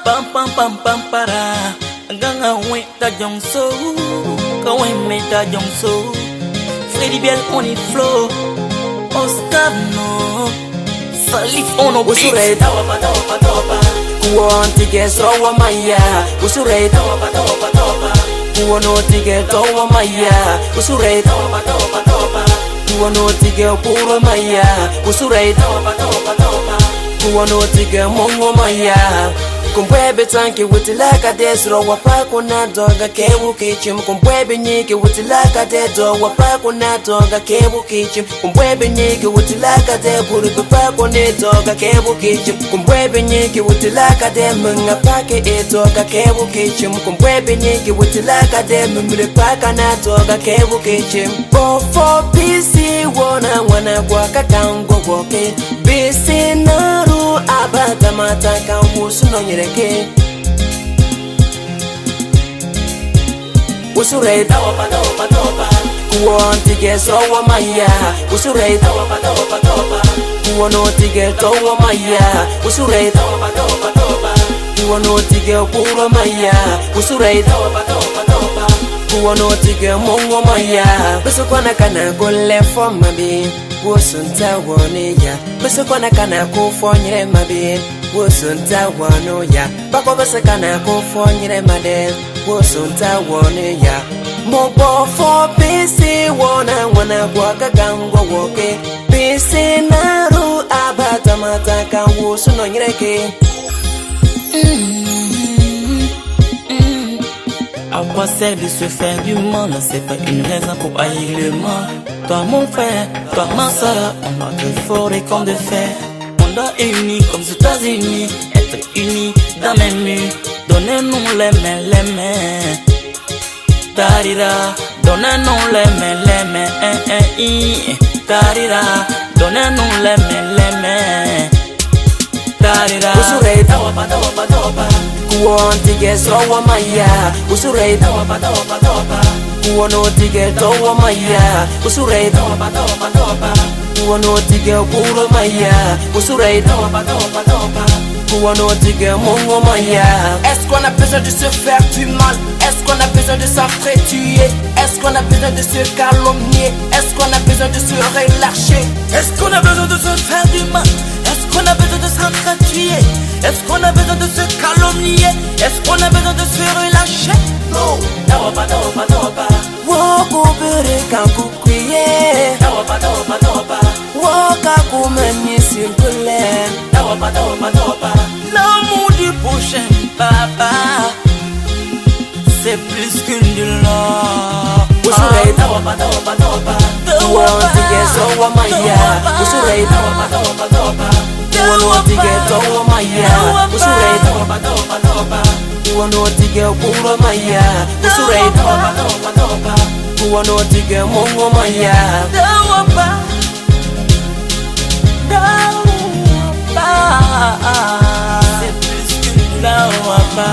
Pam pam pam pam para Ganga we ta jong so Kawe me ta jong so Freddy Biel on the flow Oscar no Salif on a beat Tawapa tawapa tawapa Kuon tige srowa maya Usure tawapa tawapa tawapa Kuono tige towa maya Usure tawapa tawapa tawapa Kuono tige puro maya Usure tawapa tawapa tawapa Kuono tige mongo maya Kumbwebe tanki wutilaka desro wapako na doga kebu kichim Kumbwebe nyiki wutilaka dedo wapako na doga kebu kichim Kumbwebe nyiki wutilaka de buri pako ne doga kebu kichim Kumbwebe nyiki wutilaka de munga pake e doga kebu kichim Kumbwebe nyiki wutilaka de mumre paka na doga kebu kichim Bofo pisi wana kwa kakango woke Bisi naru abata mataka musu no nyereke Usure tawapa tawapa tawapa Kuon tige srowa maya Usure tawapa tawapa tawapa Kuono tige towa maya Usure tawapa tawapa tawapa Kuono tige puro maya Usure tawapa tawapa tawapa Kuono tige mongo maya Beso kwana kana gole for mabi Wosunta wone ya Beso kwana kana kufo nyere mabi Wosunta wano ya Bako bese kana kufo nyere made Wosunta wone ya Mobo fo pisi wana kwa kagango woke Pisi naru abata mataka wosuno nyereke À quoi sert de se faire du mal? C'est pas une raison pour haïr le mal. Toi mon frère, toi ma soeur, on doit être fort et comme de fer. On doit être unis comme les États-Unis, être unis dans les murs. Donnez-nous les mains. Tarira, donnez-nous les mains. Tarira, donnez-nous les mains. Tarira. Usure tawapa tawapa tawapa Kuon tige srowa maya Usure tawapa tawapa tawapa Kuono tige towa maya Usure tawapa tawapa tawapa Kuono tige puro maya Usure tawapa tawapa tawapa Kuono tige mongo maya Est-ce qu'on a besoin de se faire du mal? Est-ce qu'on a besoin de s'entretuer? Est-ce qu'on a besoin de se calomnier? Est-ce qu'on a besoin de se relâcher? Est-ce qu'on a besoin de se faire du mal? Est-ce qu'on a besoin de s'entretuer? Est-ce qu'on a besoin de se calomnier? Est-ce qu'on a besoin de se relâcher? No Tawapa tawapa tawapa Woko bere kankukwiye Tawapa tawapa tawapa Woka kumenye simple Tawapa tawapa tawapa L'amour du prochain papa, c'est plus qu'une douleur. Usure tawapa tawapa tawapa Kuon tige srowa maya Usure tawapa tawapa tawapa Kuono tige towa maya Usure tawapa tawapa tawapa Kuono tige puro maya Usure tawapa tawapa tawapa Kuono tige mongo maya Dawapa, c'est plus qu'une dawapa.